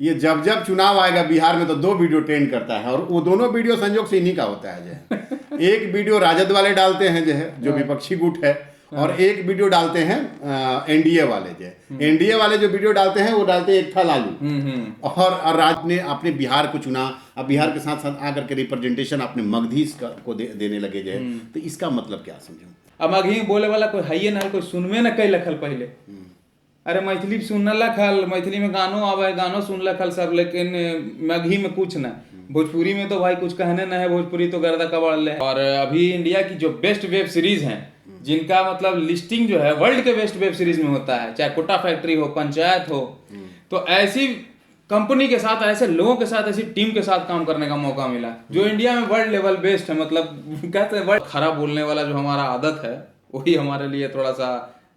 ये जब जब चुनाव आएगा बिहार में तो 2 वीडियो ट्रेंड करता है, और वो दोनों वीडियो संजोग से इन्हीं का होता है जो है। एक वीडियो राजद वाले डालते हैं जो है, जो विपक्षी गुट है, और एक वीडियो डालते हैं एनडीए वाले जो एनडीए वाले जो वीडियो डालते हैं वो डालते हैं एक था लालू, और राज ने अपने बिहार को चुना। अब बिहार के साथ साथ आकर के रिप्रेजेंटेशन अपने मगधी को देने लगे जो है। तो इसका मतलब क्या समझो? अब मगही बोले वाला कोई है ना, कोई सुनवे न कई लखल पहले। अरे मैथिली सुन लखल, मैथिली में गानों आवे, गानों सुन लखल सब, लेकिन मगही में कुछ ना। भोजपुरी में तो भाई कुछ कहने न है, भोजपुरी तो गर्दा कबाड़ ले। और अभी इंडिया की जो बेस्ट वेब सीरीज हैं, जिनका मतलब लिस्टिंग जो है वर्ल्ड के बेस्ट वेब सीरीज में होता है, चाहे कोटा फैक्ट्री हो, पंचायत हो, तो ऐसी कंपनी के साथ, ऐसे लोगों के साथ, ऐसी टीम के साथ काम करने का मौका मिला जो इंडिया में वर्ल्ड लेवल बेस्ट है। मतलब कहते हैं वर्ल्ड। खराब बोलने वाला जो हमारा आदत है वही हमारे लिए थोड़ा सा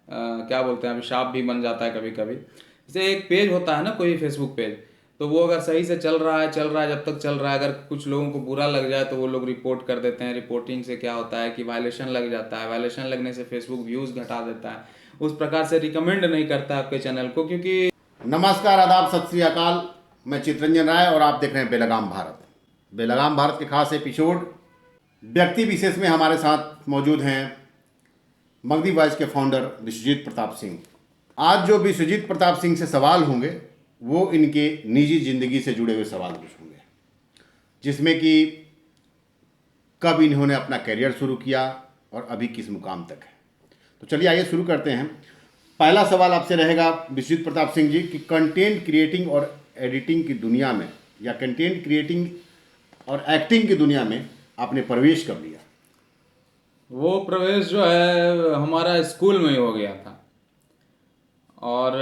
क्या बोलते हैं, अभिशाप भी बन जाता है कभी कभी। जैसे एक पेज होता है ना, कोई फेसबुक पेज, तो वो अगर सही से चल रहा है जब तक चल रहा है, अगर कुछ लोगों को बुरा लग जाए तो वो लोग रिपोर्ट कर देते हैं। रिपोर्टिंग से क्या होता है कि वायलेशन लग जाता है, वायलेशन लगने से फेसबुक व्यूज घटा देता है, उस प्रकार से रिकमेंड नहीं करता आपके चैनल को। क्योंकि नमस्कार, आदाब, सत श्री अकाल। मैं चित्रंजन राय और आप देख रहे हैं बेलगाम भारत। बेलगाम भारत के खास एपिसोड व्यक्ति विशेष में हमारे साथ मौजूद हैं मगधी वॉइस के फाउंडर विश्वजीत प्रताप सिंह। आज जो विश्वजीत प्रताप सिंह से सवाल होंगे वो इनके निजी जिंदगी से जुड़े हुए सवाल कुछ होंगे, जिसमें कि कब इन्होंने अपना करियर शुरू किया और अभी किस मुकाम तक है। तो चलिए आइए शुरू करते हैं। पहला सवाल आपसे रहेगा विश्वजीत प्रताप सिंह जी कि कंटेंट क्रिएटिंग और एडिटिंग की दुनिया में, या कंटेंट क्रिएटिंग और एक्टिंग की दुनिया में आपने प्रवेश कब लिया? वो प्रवेश जो है हमारा स्कूल में ही हो गया था। और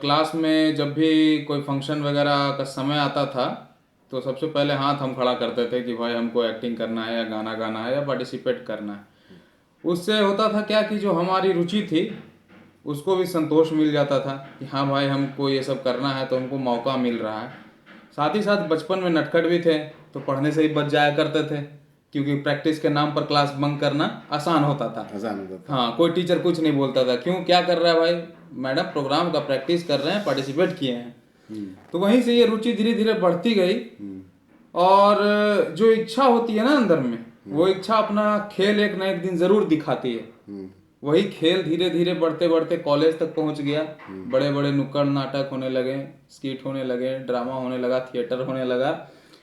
क्लास में जब भी कोई फंक्शन वगैरह का समय आता था तो सबसे पहले हाथ हम खड़ा करते थे कि भाई हमको एक्टिंग करना है, या गाना गाना है, या पार्टिसिपेट करना है। उससे होता था क्या कि जो हमारी रुचि थी उसको भी संतोष मिल जाता था कि हाँ भाई हमको ये सब करना है, तो हमको मौका मिल रहा है। साथ ही साथ बचपन में नटखट भी थे, तो पढ़ने से ही बच जाया करते थे, क्योंकि प्रैक्टिस के नाम पर क्लास बंक करना आसान होता था। हाँ, कोई टीचर कुछ नहीं बोलता था, क्यों क्या कर रहा है भाई? मैडम प्रोग्राम का प्रैक्टिस कर रहे हैं, पार्टिसिपेट किए हैं। तो वहीं से ये रुचि धीरे धीरे बढ़ती गई। और जो इच्छा होती है ना अंदर में, वो इच्छा अपना खेल एक ना एक दिन जरूर दिखाती है। वही खेल धीरे धीरे बढ़ते बढ़ते कॉलेज तक पहुंच गया। बड़े बड़े नुक्कड़ नाटक होने लगे, स्किट होने लगे, ड्रामा होने लगा, थिएटर होने लगा।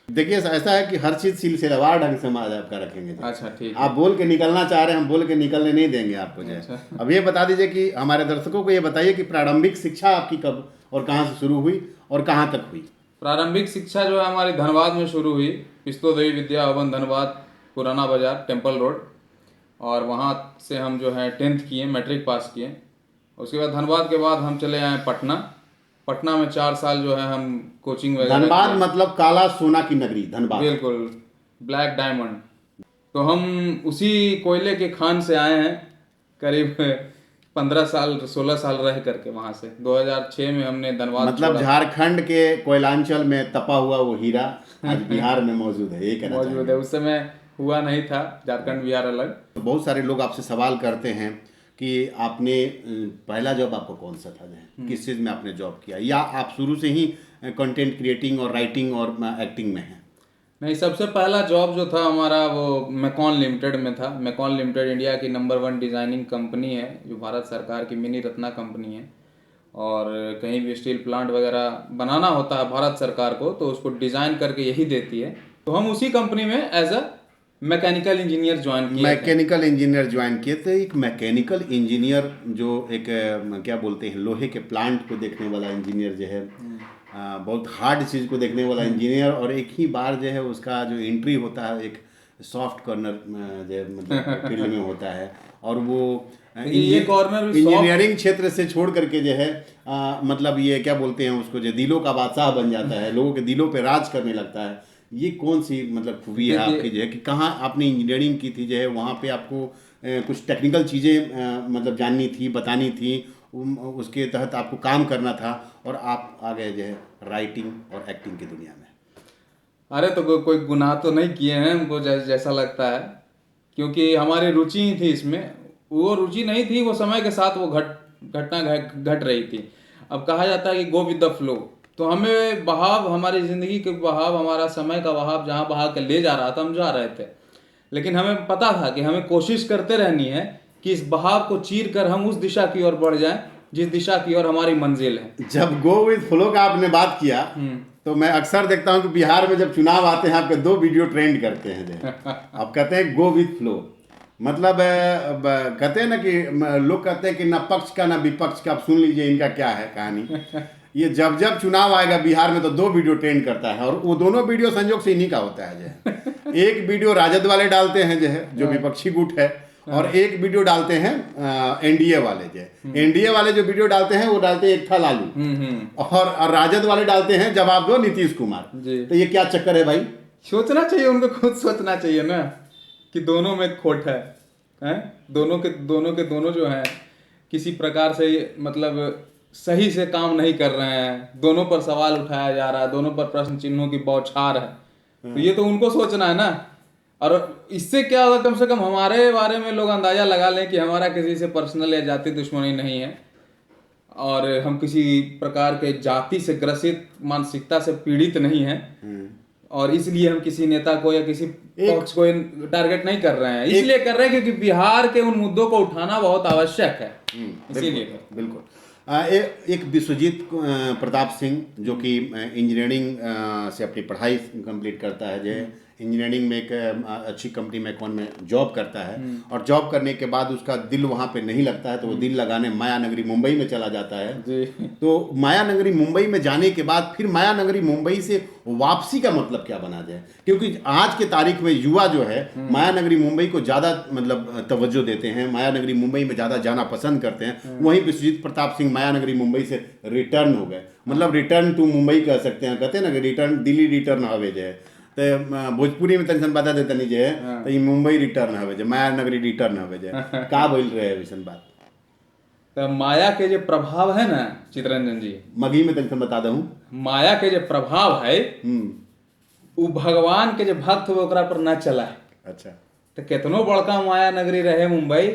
देखिए ऐसा है कि हर चीज सिलसिलेवार ढंग से हम आपका रखेंगे। अच्छा ठीक है। आप बोल के निकलना चाह रहे हैं, हम बोल के निकलने नहीं देंगे आपको जो है। अच्छा। अब ये बता दीजिए कि हमारे दर्शकों को ये बताइए कि प्रारंभिक शिक्षा आपकी कब और कहाँ से शुरू हुई और कहाँ तक हुई? प्रारंभिक शिक्षा जो है हमारी धनबाद में शुरू हुई, पिस्तौदेवी विद्या भवन धनबाद, पुराना बाजार, टेम्पल रोड। और वहाँ से हम जो है 10th किए, मैट्रिक पास किए। उसके बाद धनबाद के बाद हम चले आए पटना। पटना में 4 साल जो है हम कोचिंग वगैरह। धनबाद मतलब काला सोना की नगरी धनबाद। बिल्कुल, ब्लैक डायमंड। तो हम उसी कोयले के खान से आए हैं, करीब 15 साल 16 साल रह करके वहां से 2006 में हमने धनबाद मतलब झारखंड के कोयलांचल में तपा हुआ वो हीरा आज बिहार में मौजूद है, ये कहना मौजूद है। उस समय हुआ नहीं था, झारखंड बिहार अलग। तो बहुत सारे लोग आपसे सवाल करते हैं कि आपने पहला जॉब आपको कौन सा था, किस चीज़ में आपने जॉब किया, या आप शुरू से ही कंटेंट क्रिएटिंग और राइटिंग और एक्टिंग में हैं? नहीं, सबसे पहला जॉब जो था हमारा वो मैकॉन लिमिटेड में था। मैकॉन लिमिटेड इंडिया की नंबर 1 डिज़ाइनिंग कंपनी है, जो भारत सरकार की मिनी रत्ना कंपनी है। और कहीं भी स्टील प्लांट वगैरह बनाना होता है भारत सरकार को, तो उसको डिज़ाइन करके यही देती है। तो हम उसी कंपनी में as a mechanical engineer join किए। मैकेनिकल इंजीनियर ज्वाइन किए थे। एक मैकेनिकल इंजीनियर जो एक क्या बोलते हैं, लोहे के प्लांट को देखने वाला इंजीनियर जो है, बहुत हार्ड चीज़ को देखने वाला इंजीनियर, और एक ही बार जो है उसका जो एंट्री होता है एक सॉफ्ट कॉर्नर जो मतलब फील्ड में होता है, और वो ये कॉर्नर इंजीनियरिंग क्षेत्र से छोड़ करके जो है मतलब ये क्या बोलते हैं उसको, जो दिलों का बादशाह बन जाता है, लोगों के दिलों पे राज करने लगता है। ये कौन सी मतलब खूबी है आपकी जो है कि कहाँ आपने इंजीनियरिंग की थी जो है, वहाँ पे आपको कुछ टेक्निकल चीज़ें मतलब जाननी थी, बतानी थी, उसके तहत आपको काम करना था, और आप आ गए जो है राइटिंग और एक्टिंग की दुनिया में? अरे तो कोई गुनाह तो नहीं किए हैं हमको, जैसा लगता है, क्योंकि हमारी रुचि ही थी इसमें। वो रुचि नहीं थी, वो समय के साथ वो घटना घट रही थी। अब कहा जाता है कि गो विद द फ्लो, तो हमें बहाव, हमारी ज़िंदगी के बहाव, हमारा समय का बहाव जहाँ बहा के ले जा रहा था हम जा रहे थे, लेकिन हमें पता था कि हमें कोशिश करते रहनी है कि इस बहाव को चीर कर हम उस दिशा की ओर बढ़ जाएं जिस दिशा की ओर हमारी मंजिल है। जब गो विद फ्लो का आपने बात किया तो मैं अक्सर देखता हूं कि बिहार में जब चुनाव आते हैं आपके दो वीडियो ट्रेंड करते हैं जो आप कहते हैं गो विद फ्लो, मतलब कहते हैं ना कि लोग कहते हैं कि ना पक्ष का ना विपक्ष का, आप सुन लीजिए इनका क्या है कहानी। ये जब जब चुनाव आएगा बिहार में तो दो वीडियो ट्रेंड करता है, और वो दोनों वीडियो संयोग से इन्हीं का होता है जो एक वीडियो राजद वाले डालते हैं जो विपक्षी गुट है, और एक वीडियो डालते हैं एनडीए वाले एनडीए वाले जो वीडियो डालते हैं वो डालते हैं एक था लालू, और राजद वाले डालते हैं जवाब दो नीतीश कुमार। तो ये क्या चक्कर है भाई? सोचना चाहिए, उनको खुद सोचना चाहिए ना कि दोनों में खोट है, दोनों के दोनों जो है किसी प्रकार से मतलब सही से काम नहीं कर रहे हैं, दोनों पर सवाल उठाया जा रहा है, दोनों पर प्रश्न चिन्हों की बौछार है। तो ये तो उनको सोचना है ना। और इससे क्या होगा, कम से कम हमारे बारे में लोग अंदाजा लगा लें कि हमारा किसी से पर्सनल या जाति दुश्मनी नहीं है, और हम किसी प्रकार के जाति से ग्रसित मानसिकता से पीड़ित नहीं है, और इसलिए हम किसी नेता को या किसी पक्ष को टारगेट नहीं कर रहे हैं। इसलिए कर रहे हैं क्योंकि बिहार के उन मुद्दों को उठाना बहुत आवश्यक है, इसीलिए। बिल्कुल। एक विश्वजीत प्रताप सिंह जो कि इंजीनियरिंग से अपनी पढ़ाई कंप्लीट करता है, जो इंजीनियरिंग में एक अच्छी कंपनी में कौन में जॉब करता है, और जॉब करने के बाद उसका दिल वहाँ पे नहीं लगता है तो वो दिल लगाने माया नगरी मुंबई में चला जाता है। तो माया नगरी मुंबई में जाने के बाद फिर माया नगरी मुंबई से वापसी का मतलब क्या बना जाए, क्योंकि आज के तारीख में युवा जो है माया नगरी मुंबई को ज़्यादा मतलब तवज्जो देते हैं, माया नगरी मुंबई में ज़्यादा जाना पसंद करते हैं। वहीं विश्वजीत प्रताप सिंह माया नगरी मुंबई से रिटर्न हो गए, मतलब रिटर्न टू मुंबई कह सकते हैं, कहते हैं ना कि रिटर्न दिल्ली रिटर्न हवे जो है, तो भोजपुरी में तनिसन बता देता नहीं जे तो ये मुंबई रिटर्न हवे जे, माया नगरी रिटर्न हवे जे, का बोल रहे हैं वैसन बात। तो माया के जो प्रभाव है ना चितरंजन जी, मगी में तनिसन बता दूं, माया के जो प्रभाव है वो भगवान के जो भक्त हो ओकरा पर न चला है। अच्छा, तो कितनो बड़का माया नगरी रहे मुंबई,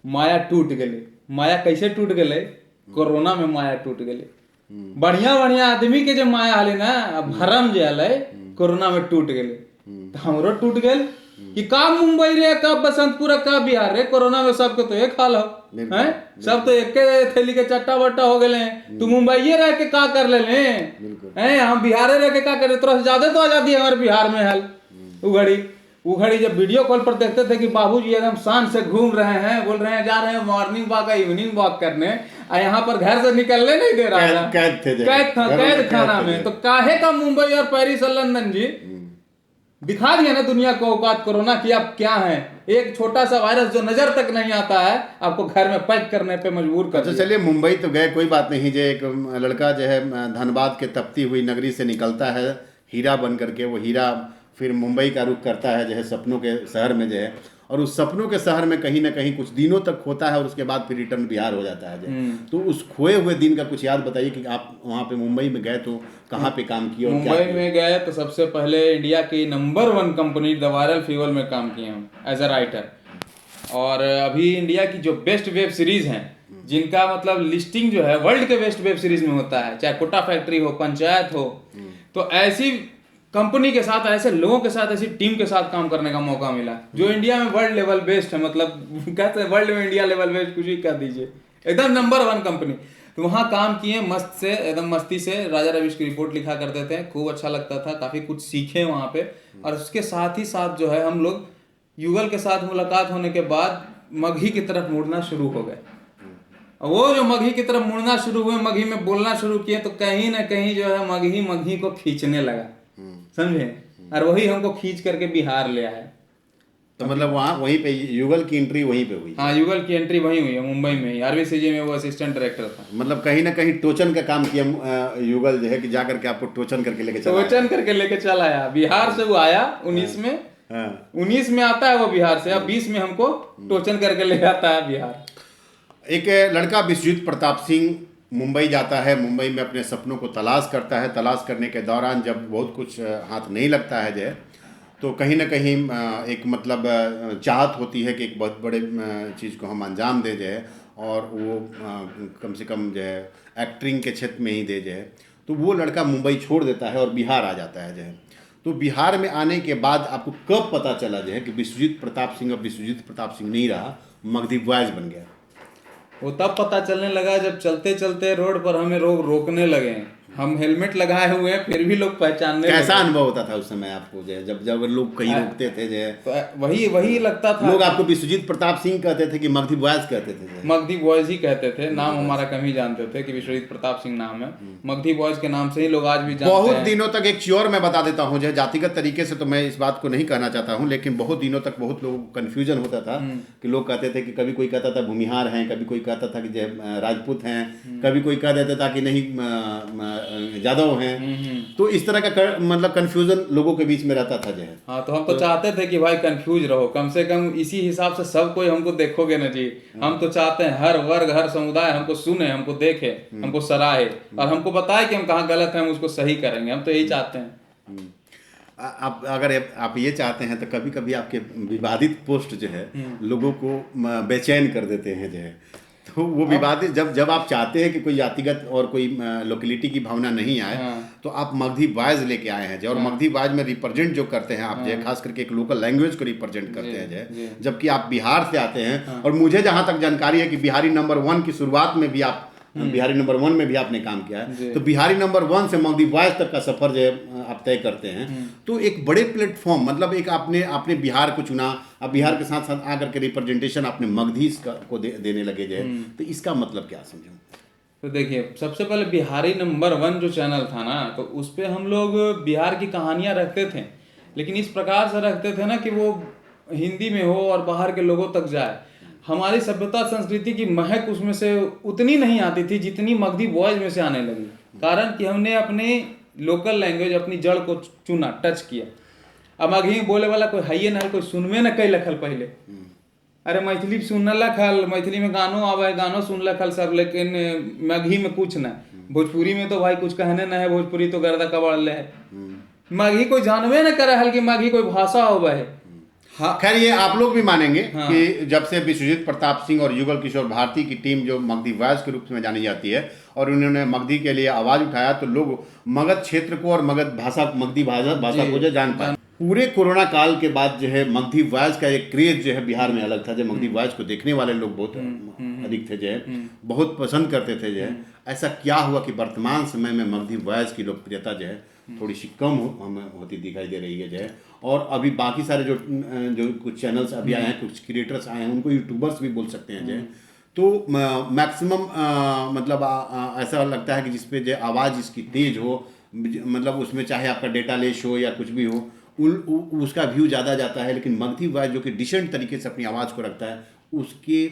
माया टूट गए। माया कैसे टूट गए? कोरोना में माया टूट गए। बढ़िया बढ़िया आदमी के जो माया हले ना, भरम जो हले कोरोना में टूट गए। तो हमरो टूट गए कि का मुंबई रे, का बसंतपुर, का बिहार रे, कोरोना में सबके तो एक हाल हो हैं, सब तो एक थैली के चट्टा बट्टा हो गए। तू मुंबई रह के का कर ले हैं, हम बिहार रह के का करे, थोड़ा ज्यादा तो आजादी हमारे बिहार में हल। उघड़ी जब वीडियो कॉल पर देखते थे कि बाबूजी एकदम शान से घूम रहे हैं, बोल रहे हैं जा रहे हैं मॉर्निंग वॉक या इवनिंग वॉक करने, और यहाँ पर घर से निकलने नहीं दे रहा था, कैद खाना में। तो काहे का मुंबई और पेरिस और लंदन जी दिखा दिया ना दुनिया को औकात कोरोना की आप क्या है। एक छोटा सा वायरस जो नजर तक नहीं आता है आपको घर में पैक करने पे मजबूर कर। अच्छा चलिए, मुंबई तो गए, कोई बात नहीं। जो एक लड़का जो है धनबाद के तपती हुई नगरी से निकलता है हीरा बन करके, वो हीरा फिर मुंबई का रुख करता है जो है सपनों के शहर में जो है, और उस सपनों के शहर में कहीं ना कहीं कुछ दिनों तक खोता है और उसके बाद फिर रिटर्न बिहार हो जाता है। तो उस खोए हुए दिन का कुछ याद बताइए कि आप वहाँ पे मुंबई में गए तो कहाँ पे काम किया और क्या मुंबई में गए तो सबसे पहले इंडिया की number 1 company the viral fever में काम किए हम एज अ राइटर। और अभी इंडिया की जो बेस्ट वेब सीरीज हैं, जिनका मतलब लिस्टिंग जो है वर्ल्ड के बेस्ट वेब सीरीज में होता है, चाहे कोटा फैक्ट्री हो, पंचायत हो, तो ऐसी कंपनी के साथ, ऐसे लोगों के साथ, ऐसी टीम के साथ काम करने का मौका मिला जो इंडिया में वर्ल्ड लेवल बेस्ट है। मतलब कहते हैं वर्ल्ड में इंडिया लेवल बेस्ट, कुछ ही कह दीजिए, एकदम नंबर 1 कंपनी। तो वहाँ काम किए मस्त से, एकदम मस्ती से राजा रवीश की रिपोर्ट लिखा करते थे, खूब अच्छा लगता था, काफ़ी कुछ सीखे वहाँ पे। और उसके साथ ही साथ जो है हम लोग युगल के साथ मुलाकात होने के बाद मगही की तरफ मुड़ना शुरू हो गए। वो जो मगही की तरफ मुड़ना शुरू हुए, मगही में बोलना शुरू किए, तो कहीं ना कहीं जो है मगही को खींचने लगा, समझे, और वही हमको खींच करके बिहार ले आया। तो मतलब वहाँ वहीं पे युगल की एंट्री वहीं पे हुई? हाँ, युगल की एंट्री वहीं हुई है, मुंबई में ही, आरबीसीजी में वो असिस्टेंट डायरेक्टर था। मतलब कहीं ना कहीं टोचन का काम किया युगल जो है कि जा करके आपको टोचन करके लेके चला आया बिहार से। वो आया 19 में, 19 में आता है वो बिहार से, अब 20 में हमको टोचन करके ले आता है बिहार। एक लड़का विश्वजीत प्रताप सिंह मुंबई जाता है, मुंबई में अपने सपनों को तलाश करता है। तलाश करने के दौरान जब बहुत कुछ हाथ नहीं लगता है जो है, तो कहीं ना कहीं एक मतलब चाहत होती है कि एक बहुत बड़े चीज़ को हम अंजाम दे जाए, और वो कम से कम जो है एक्टिंग के क्षेत्र में ही दे जाए। तो वो लड़का मुंबई छोड़ देता है और बिहार आ जाता है जो है। तो बिहार में आने के बाद आपको कब पता चला जो है कि विश्वजीत प्रताप सिंह अब विश्वजीत प्रताप सिंह नहीं रहा, मगधी बॉयज बन गया? वो तब पता चलने लगा जब चलते चलते रोड पर हमें लोग रोकने लगे। हम हेलमेट लगाए हुए हैं फिर भी लोग पहचानने कैसा लगे। अनुभव होता था उस समय आपको जो है, जब जब लोग कहीं रोकते थे जो है? तो वही लगता था। लोग आपको विश्वजीत प्रताप सिंह कहते थे कि मगधी बॉयज कहते थे जो है? मगधी बॉयज ही कहते थे, नाम हमारा कम ही जानते थे कि विश्वजीत प्रताप सिंह नाम है। मगधी बॉयज के नाम से ही लोग आज भी जानते बहुत हैं। दिनों तक एक चीज और मैं बता देता हूँ जो है, जातिगत तरीके से तो मैं इस बात को नहीं कहना चाहता हूँ, लेकिन बहुत दिनों तक बहुत लोगों को कन्फ्यूजन होता था कि लोग कहते थे कि कभी कोई कहता था भूमिहार हैं, कभी कोई कहता था कि जो है राजपूत हैं, कभी कोई कह देता था कि नहीं यादव हैं। तो इस तरह का मतलब कन्फ्यूजन लोगों के बीच में रहता था जो है। हाँ, तो हम तो चाहते थे कि भाई कंफ्यूज रहो, कम से कम इसी हिसाब से सब कोई हमको देखोगे ना जी। हम तो चाहते हैं हर वर्ग हर समुदाय हमको सुने, हमको देखे, हमको सराहे और हमको बताए कि हम कहाँ गलत हैं, हम उसको सही करेंगे। हम तो यही चाहते हैं। आप अगर आप ये चाहते हैं तो कभी कभी आपके विवादित पोस्ट जो है लोगों को बेचैन कर देते हैं जो है। तो वो विवादित जब आप चाहते हैं कि कोई जातिगत और कोई लोकेलिटी की भावना नहीं आए, तो आप मगधी बॉयज लेके आए हैं जो, और मगधी बॉयज में रिप्रेजेंट जो करते हैं आप जो है, खास करके एक लोकल लैंग्वेज को रिप्रेजेंट करते हैं जो है। जबकि आप बिहार से आते हैं और मुझे जहां तक जानकारी है कि बिहारी नंबर 1 की शुरुआत में भी आप बिहारी नंबर 1 में भी आपने काम किया है, तो बिहारी नंबर 1 से मगधी बॉयज तक का सफर जो है आप तय करते हैं। तो एक बड़े प्लेटफॉर्म, मतलब एक आपने बिहार को चुना, अब बिहार के साथ साथ आकर के रिप्रेजेंटेशन आपने मगधी को देने लगे जो है। तो इसका मतलब क्या समझूं? तो देखिए, सबसे पहले बिहारी नंबर 1 जो चैनल था ना, तो उस पे हम लोग बिहार की कहानियां रखते थे, लेकिन इस प्रकार से रखते थे ना कि वो हिंदी में हो और बाहर के लोगों तक जाए। हमारी सभ्यता संस्कृति की महक उसमें से उतनी नहीं आती थी जितनी मगधी बॉयज में से आने लगी, कारण कि हमने अपने लोकल लैंग्वेज, अपनी जड़ को चुना, टच किया। अब मगही बोले वाला कोई है ना, कोई सुनवे न कई लखल पहले। अरे मैथिली सुनने लखल, मैथिली में गानों आवे, गानों सुन लखल सब, लेकिन मगही में कुछ न। भोजपुरी में तो भाई कुछ कहने न है, भोजपुरी तो गर्दा कबाड़ ले है। मगही कोई जानवे न करे हल कि मगही कोई भाषा होवे है। हाँ, खैर ये आप लोग भी मानेंगे कि जब से विश्वजीत प्रताप सिंह और युगल किशोर भारती की टीम जो मगधी बॉयज के रूप में जानी जाती है और उन्होंने मगधी के लिए आवाज उठाया, तो लोग मगध क्षेत्र को और मगधी भाषा को जो जान पाए। पूरे कोरोना काल के बाद जो है मगधी बॉयज का एक क्रेज जो है बिहार में अलग था, जो मगधी बॉयज को देखने वाले लोग बहुत अधिक थे जो है, बहुत पसंद करते थे जो है। ऐसा क्या हुआ कि वर्तमान समय में मगधी बॉयज की लोकप्रियता जो है थोड़ी सी कम होती दिखाई दे रही है जो है, और अभी बाकी सारे जो कुछ चैनल्स अभी आए हैं, कुछ क्रिएटर्स आए हैं, उनको यूट्यूबर्स भी बोल सकते हैं जो है, तो मैक्सिमम मतलब ऐसा लगता है कि जिसपे जो आवाज़ इसकी तेज हो, मतलब उसमें चाहे आपका डेटा लेस हो या कुछ भी हो, उसका व्यू ज़्यादा जाता है। लेकिन मगधी बॉयज जो कि डिसेंट तरीके से अपनी आवाज़ को रखता है, उसके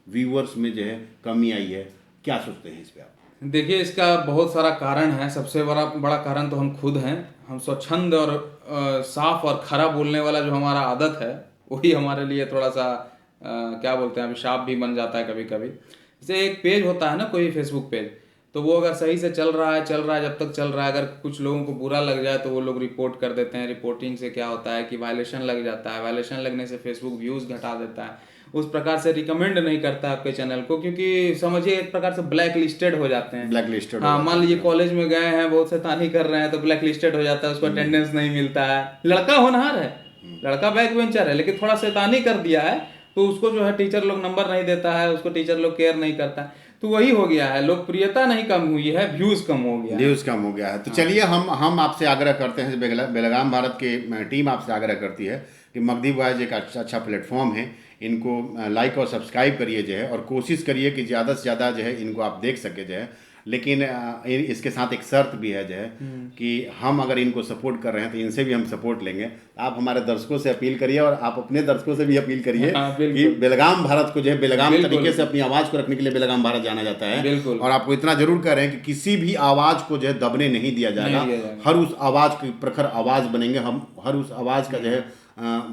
व्यूअर्स में जो है कमी आई है। क्या सोचते हैं इस पर आप? देखिए, इसका बहुत सारा कारण है। सबसे बड़ा कारण तो हम खुद हैं। हम स्वच्छंद और साफ और खरा बोलने वाला जो हमारा आदत है, वही हमारे लिए थोड़ा सा क्या बोलते हैं, अभिशाप भी बन जाता है कभी कभी। जैसे एक पेज होता है ना, कोई फेसबुक पेज, तो वो अगर सही से चल रहा है जब तक चल रहा है, अगर कुछ लोगों को बुरा लग जाए तो वो लोग रिपोर्ट कर देते हैं। रिपोर्टिंग से क्या होता है कि वायलेशन लग जाता है, वायलेशन लगने से फेसबुक व्यूज़ घटा देता है, उस प्रकार से रिकमेंड नहीं करता आपके चैनल को, क्योंकि समझिए एक प्रकार से ब्लैक लिस्टेड हो जाते हैं। ब्लैक लिस्टेड, हाँ, मान लीजिए कॉलेज में गए हैं, बहुत शैतानी कर रहे हैं, तो ब्लैक लिस्टेड हो जाता है, उसको अटेंडेंस नहीं मिलता है। लड़का होनहार है, लड़का बैक बेंचर है, लेकिन थोड़ा शैतानी कर दिया है तो उसको जो है टीचर लोग नंबर नहीं देता है, उसको टीचर लोग केयर नहीं करता है। तो वही हो गया है, लोकप्रियता नहीं कम हुई है, व्यूज कम हो गया, व्यूज कम हो गया है। तो चलिए हम आपसे आग्रह करते हैं, बेलगाम भारत के टीम आपसे आग्रह करती है कि मगधी बॉयज एक अच्छा प्लेटफॉर्म है, इनको लाइक और सब्सक्राइब करिए जो है, और कोशिश करिए कि ज़्यादा से ज़्यादा जो है इनको आप देख सके जो है। लेकिन इसके साथ एक शर्त भी है जो है कि हम अगर इनको सपोर्ट कर रहे हैं तो इनसे भी हम सपोर्ट लेंगे। आप हमारे दर्शकों से अपील करिए और आप अपने दर्शकों से भी अपील करिए कि बेलगाम भारत को जो है बेलगाम तरीके से अपनी आवाज़ को रखने के लिए बेलगाम भारत जाना जाता है। और आपको इतना जरूर कह रहे हैं कि किसी भी आवाज़ को जो है दबने नहीं दिया जाएगा। हर उस आवाज़ की प्रखर आवाज़ बनेंगे हम, हर उस आवाज़ का जो है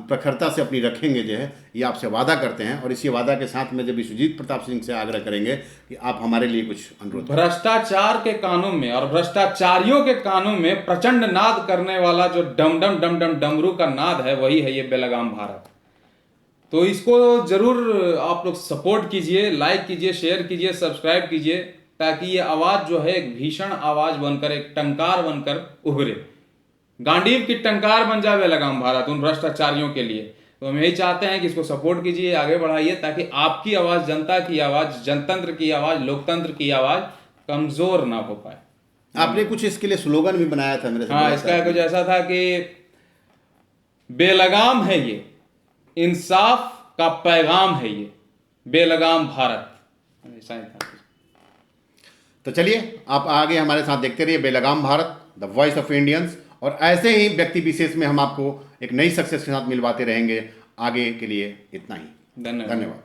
प्रखरता से अपनी रखेंगे जो है, ये आपसे वादा करते हैं। और इसी वादा के साथ में जब विश्वजीत प्रताप सिंह से आग्रह करेंगे कि आप हमारे लिए कुछ अनुरोध। भ्रष्टाचार के कानों में और भ्रष्टाचारियों के कानों में प्रचंड नाद करने वाला जो डम डम डम डम डमरू का नाद है, वही है ये बेलगाम भारत। तो इसको जरूर आप लोग सपोर्ट कीजिए, लाइक कीजिए, शेयर कीजिए, सब्सक्राइब कीजिए, ताकि ये आवाज़ जो है एक भीषण आवाज़ बनकर, एक टंकार बनकर उभरे, गांडीव की टंकार बन जाए बेलगाम भारत उन भ्रष्टाचारियों के लिए। तो हम यही चाहते हैं कि इसको सपोर्ट कीजिए, आगे बढ़ाइए, ताकि आपकी आवाज़, जनता की आवाज़, जनतंत्र की आवाज़, लोकतंत्र की आवाज़ कमज़ोर ना हो पाए। आपने कुछ इसके लिए स्लोगन भी बनाया था मेरे से हाँ, बोला इसका था। कुछ ऐसा था कि बेलगाम है ये, इंसाफ का पैगाम है ये, बेलगाम भारत, ऐसा ही था। तो चलिए आप आगे हमारे साथ देखते रहिए Belgam Bharat, the voice of Indians, और ऐसे ही व्यक्ति विशेष में हम आपको एक नई सक्सेस के साथ मिलवाते रहेंगे। आगे के लिए इतना ही, धन्यवाद। धन्यवाद।